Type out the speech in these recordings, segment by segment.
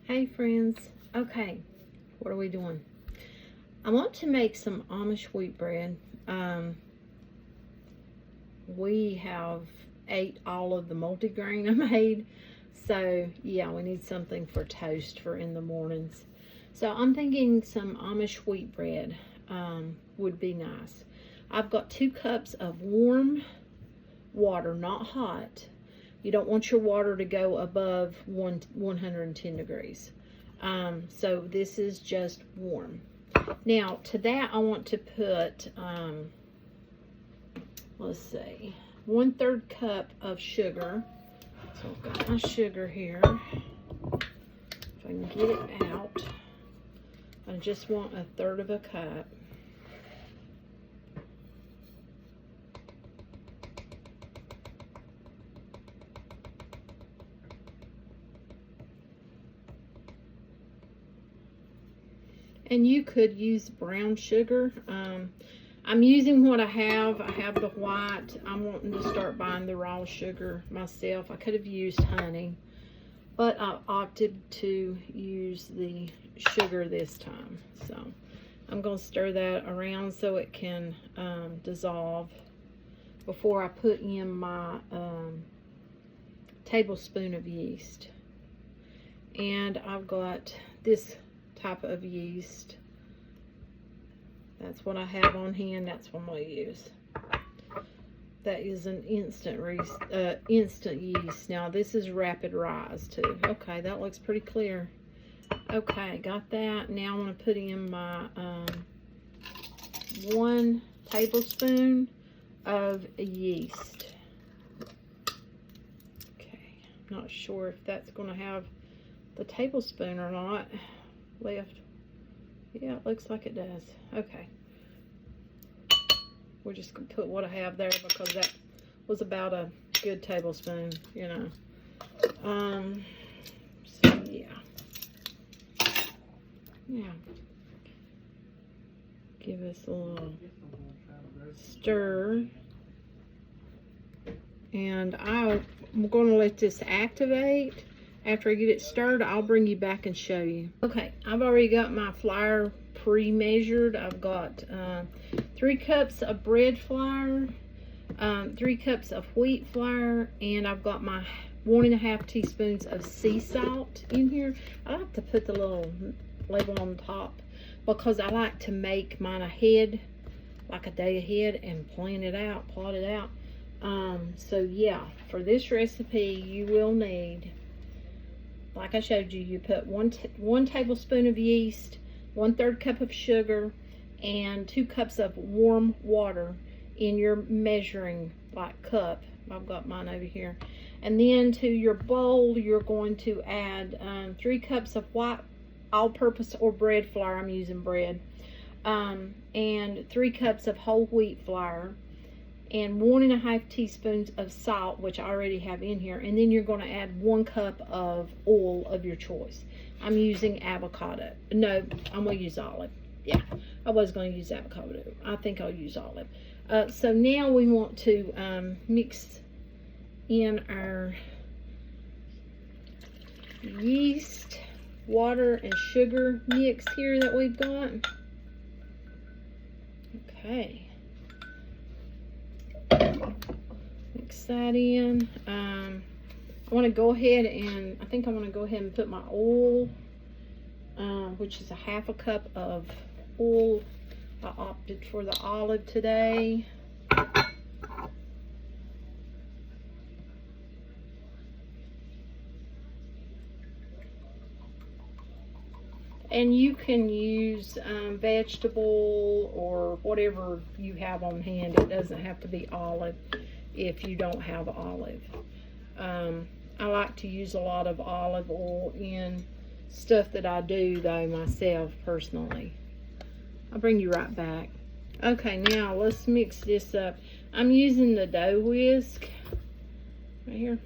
Hey friends, okay, what are we doing? I want to make some Amish wheat bread. We have ate all of the multigrain I made, so yeah, we need something for toast for in the mornings. So I'm thinking some Amish wheat bread would be nice. I've got 2 cups of warm water, not hot. You don't want your water to go above 110 degrees. So this is just warm. Now to that I want to put, let's see, 1/3 cup of sugar. So I've got my sugar here. If I can get it out, I just want 1/3 of a cup. And you could use brown sugar. I'm using what I have. I have the white. I'm wanting to start buying the raw sugar myself. I could have used honey, but I opted to use the sugar this time. So I'm going to stir that around so it can dissolve before I put in my tablespoon of yeast. And I've got this type of yeast. That's what I have on hand. That's what I'm going to use. That is an instant yeast. Now this is rapid rise too. Okay, that looks pretty clear. Okay, got that. Now I want to put in my 1 tablespoon of yeast. Okay, I'm not sure if that's going to have the tablespoon or not left. Yeah, it looks like it does. Okay, we're just gonna put what I have there because that was about a good tablespoon, you know. So yeah, give us a little stir, and I'm going to let this activate. After I get it stirred, I'll bring you back and show you. Okay, I've already got my flour pre-measured. I've got 3 cups of bread flour, 3 cups of wheat flour, and I've got my 1.5 teaspoons of sea salt in here. I like to put the little label on the top because I like to make mine ahead, like a day ahead, and plan it out, plot it out. So yeah, for this recipe, you will need, like I showed you, you put one tablespoon of yeast, 1/3 cup of sugar, and 2 cups of warm water in your measuring cup. I've got mine over here. And then to your bowl, you're going to add 3 cups of white all-purpose or bread flour. I'm using bread. And 3 cups of whole wheat flour, and 1.5 teaspoons of salt, which I already have in here. And then you're going to add 1 cup of oil of your choice. I'm using avocado. No, I'm going to use olive. Yeah, I was going to use avocado. I think I'll use olive. So now we want to mix in our yeast, water, and sugar mix here that we've got. Okay. Mix that in. I want to go ahead and, I think I want to go ahead and put my oil, which is 1/2 cup of oil. I opted for the olive today. And you can use vegetable or whatever you have on hand. It doesn't have to be olive if you don't have olive. I like to use a lot of olive oil in stuff that I do, though, myself, personally. I'll bring you right back. Okay, now let's mix this up. I'm using the dough whisk right here.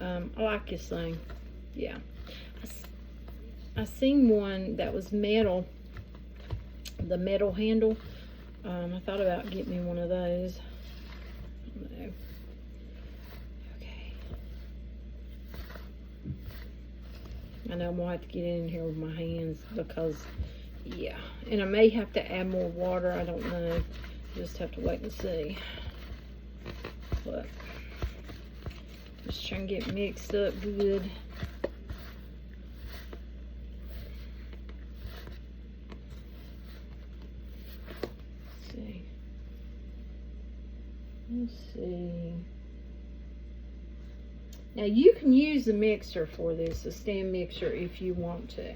I like this thing. Yeah. I seen one that was metal, the metal handle. I thought about getting me one of those. No. Okay. I know I'm gonna have to get in here with my hands because, yeah. And I may have to add more water. I don't know. Just have to wait and see. But just trying to get mixed up good. Let's see. Now you can use the mixer for this, the stand mixer, if you want to.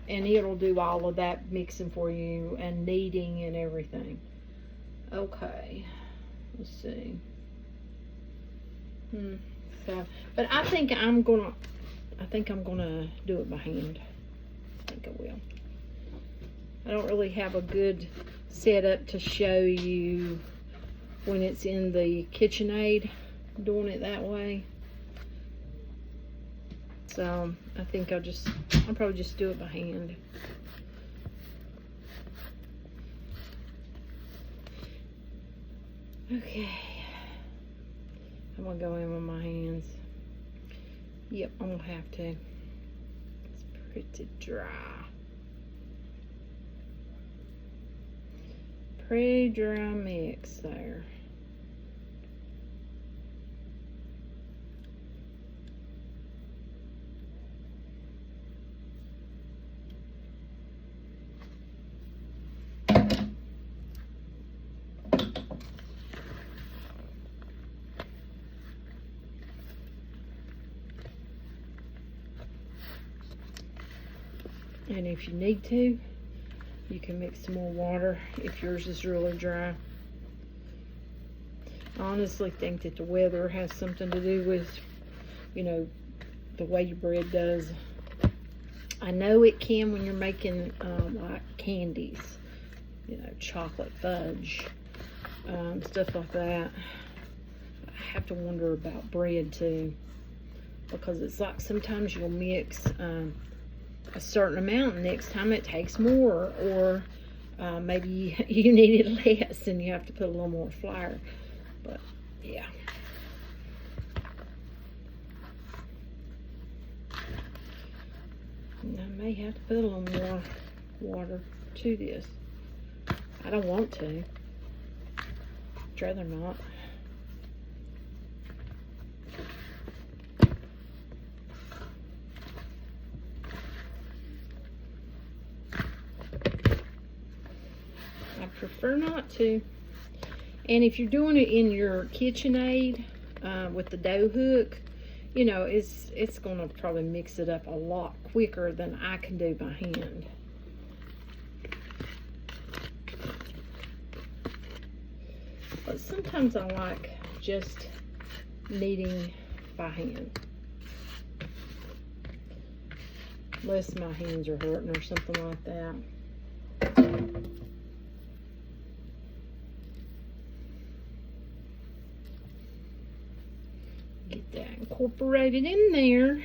And it'll do all of that mixing for you and kneading and everything. Okay. Let's see. So, but I think I'm gonna do it by hand. I think I will. I don't really have a good setup to show you when it's in the KitchenAid, doing it that way. So I think I'll probably just do it by hand. Okay, I'm gonna go in with my hands. Yep, I'm gonna have to. It's pretty dry. Pretty dry mix there. And if you need to, you can mix some more water if yours is really dry. I honestly think that the weather has something to do with, you know, the way your bread does. I know it can when you're making like candies, you know, chocolate fudge, stuff like that. I have to wonder about bread too, because it's like sometimes you'll mix a certain amount, and next time it takes more, or maybe you need it less and you have to put a little more flour. But yeah, and I may have to put a little more water to this. I don't want to. I'd rather not. Prefer not to. And if you're doing it in your KitchenAid with the dough hook, you know, it's gonna probably mix it up a lot quicker than I can do by hand. But sometimes I like just kneading by hand, unless my hands are hurting or something like that. Get that incorporated in there.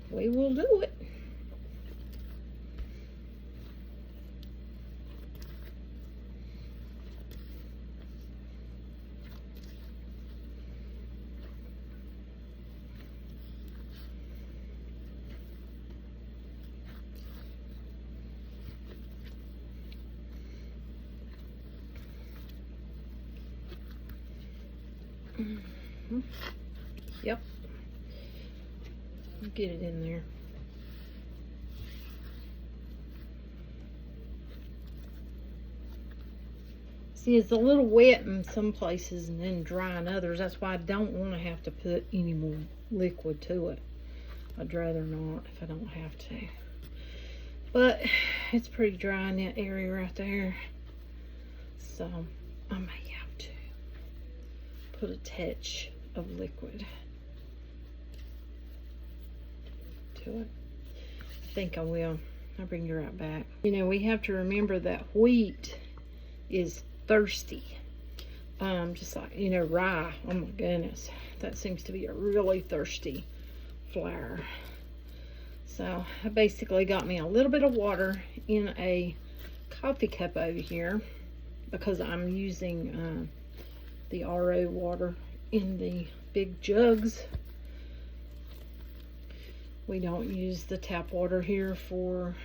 We will do it. Yep. Get it in there. See, it's a little wet in some places and then dry in others. That's why I don't want to have to put any more liquid to it. I'd rather not if I don't have to. But it's pretty dry in that area right there. So I may have to put a touch of liquid to it. I think I will. I'll bring you right back. You know, we have to remember that wheat is thirsty. Just like, you know, rye. Oh my goodness. That seems to be a really thirsty flour. So I basically got me a little bit of water in a coffee cup over here because I'm using the RO water in the big jugs. We don't use the tap water here for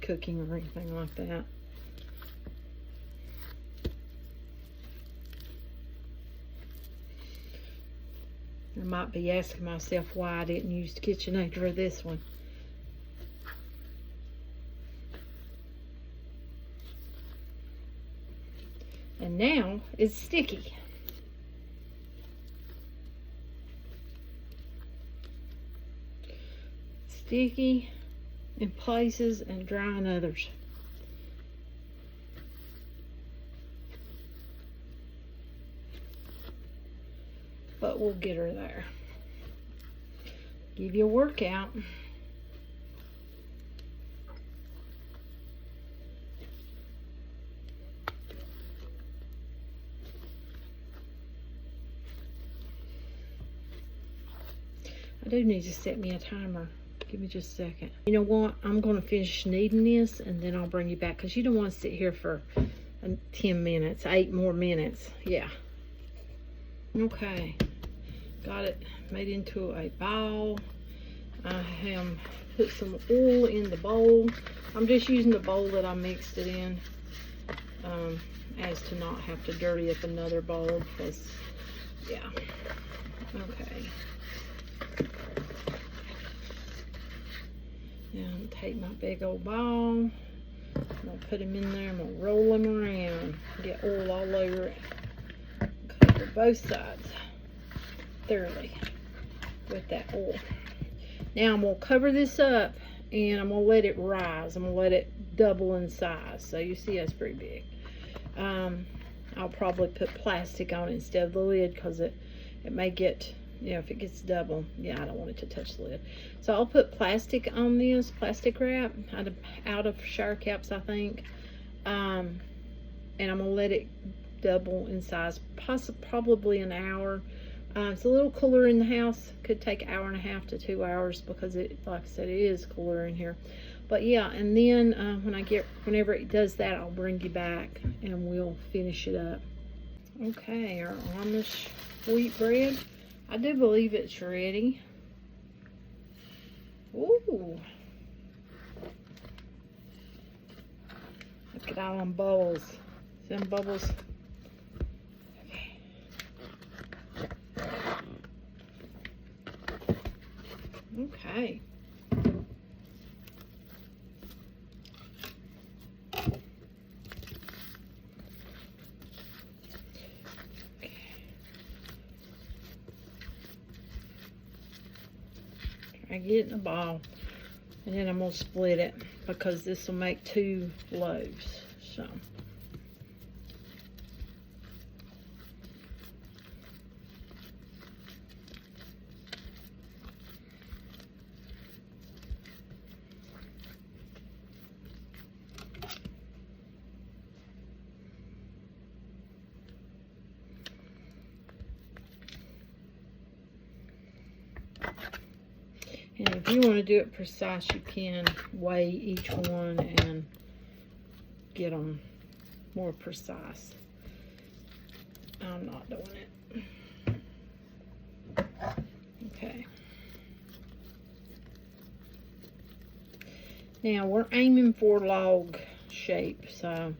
cooking or anything like that. I might be asking myself why I didn't use the KitchenAid for this one. And now it's sticky. Sticky in places and dry in others. But we'll get her there. Give you a workout. I do need to set me a timer. Give me just a second. You know what? I'm going to finish kneading this and then I'll bring you back because you don't want to sit here for 10 minutes, 8 more minutes. Yeah. Okay. Got it made into a ball. I have put some oil in the bowl. I'm just using the bowl that I mixed it in as to not have to dirty up another bowl because, yeah. Okay. Now I'm going to take my big old ball. I'm going to put them in there. I'm going to roll them around. Get oil all over it. Cover both sides thoroughly with that oil. Now I'm going to cover this up and I'm going to let it rise. I'm going to let it double in size. So you see that's pretty big. I'll probably put plastic on it instead of the lid because it may get, you know, if it gets double, yeah, I don't want it to touch the lid. So I'll put plastic on this, plastic wrap, out of shower caps, I think. And I'm going to let it double in size, probably an hour. It's a little cooler in the house. Could take an hour and a half to 2 hours because it, like I said, it is cooler in here. But yeah, and then whenever it does that, I'll bring you back and we'll finish it up. Okay, our Amish wheat bread. I do believe it's ready. Ooh. Look at all them bubbles. See them bubbles? Okay. I get it in a ball, and then I'm gonna split it because this will make 2 loaves. So. And if you want to do it precise, you can weigh each one and get them more precise. I'm not doing it. Okay. Now we're aiming for log shape, so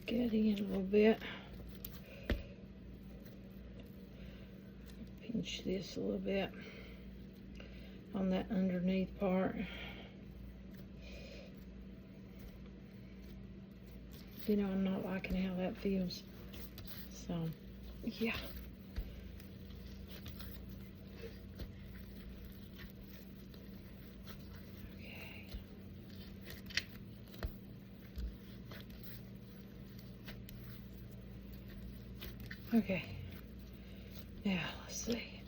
get in a little bit. Pinch this a little bit on that underneath part. You know, I'm not liking how that feels. So, yeah. Okay. Now, let's see.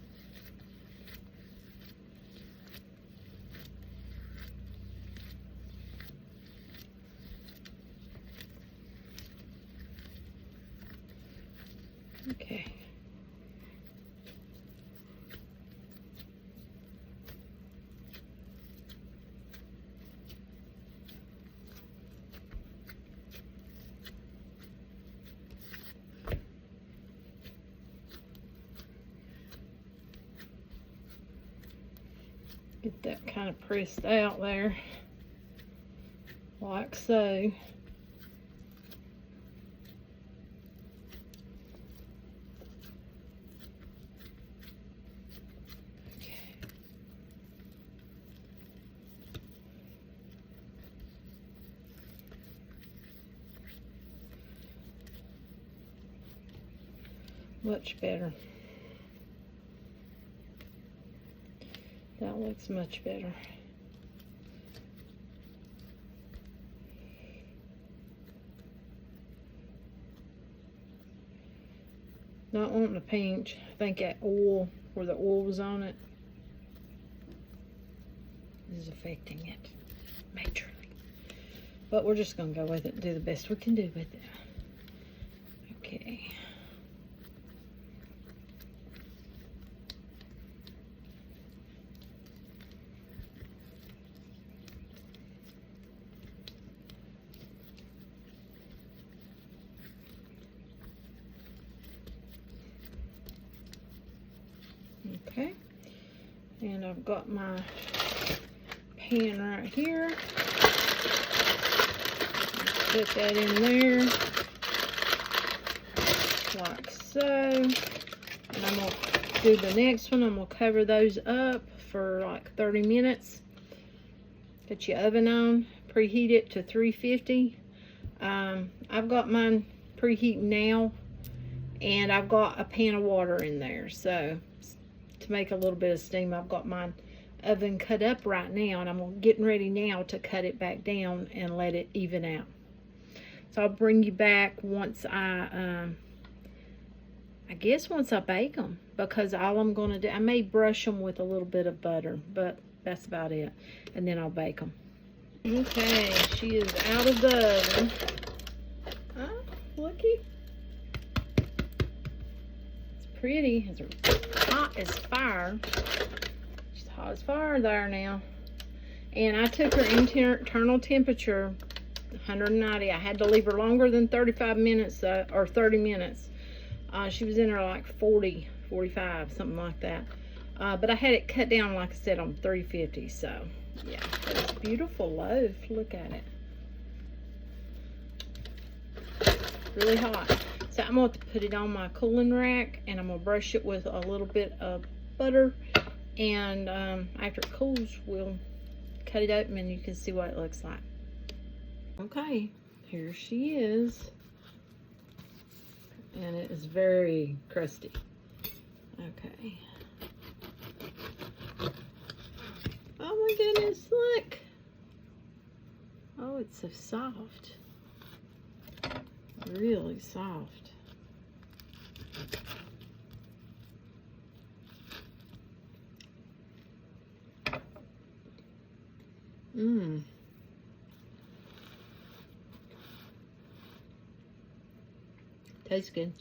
Okay. Get that kind of pressed out there, like so. Much better. That looks much better. Not wanting to pinch. I think that oil, where the oil was on it, is affecting it majorly. But we're just going to go with it and do the best we can do with it. Okay. Okay, and I've got my pan right here. Put that in there, like so. And I'm going to do the next one. I'm going to cover those up for like 30 minutes. Put your oven on, preheat it to 350. I've got mine preheating now, and I've got a pan of water in there. So to make a little bit of steam, I've got my oven cut up right now, and I'm getting ready now to cut it back down and let it even out. So I'll bring you back once I guess once I bake them, because all I'm going to do, I may brush them with a little bit of butter, but that's about it, and then I'll bake them. Okay, she is out of the oven. Oh, looky. Pretty. It's hot as fire. She's hot as fire there now. And I took her internal temperature 190. I had to leave her longer than 35 minutes or 30 minutes. She was in her like 40, 45, something like that. But I had it cut down, like I said, on 350. So yeah, it's a beautiful loaf. Look at it. Really hot. So I'm going to put it on my cooling rack, and I'm going to brush it with a little bit of butter, and after it cools, we'll cut it open and you can see what it looks like. Okay, here she is, and it is very crusty. Okay. Oh my goodness, look. Oh, it's so soft. Really soft. Mmm. Tastes good.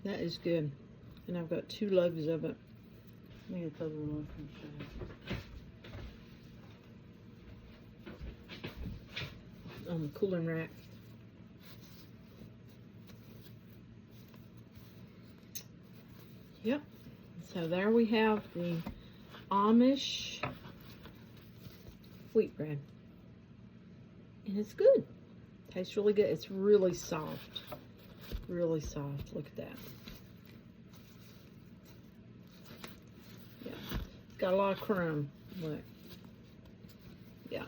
That is good. And I've got 2 loaves of it. Let me get the other loaf and show you. On the cooling rack. Yep. So there we have the Amish wheat bread. And it's good. Tastes really good. It's really soft. Really soft. Look at that. Yeah. It's got a lot of crumb. Look. Yeah.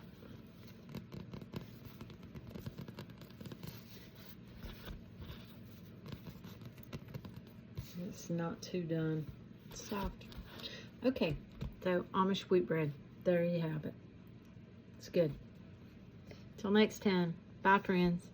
It's not too done. It's soft. Okay, so Amish wheat bread. There you have it. It's good. Till next time. Bye, friends.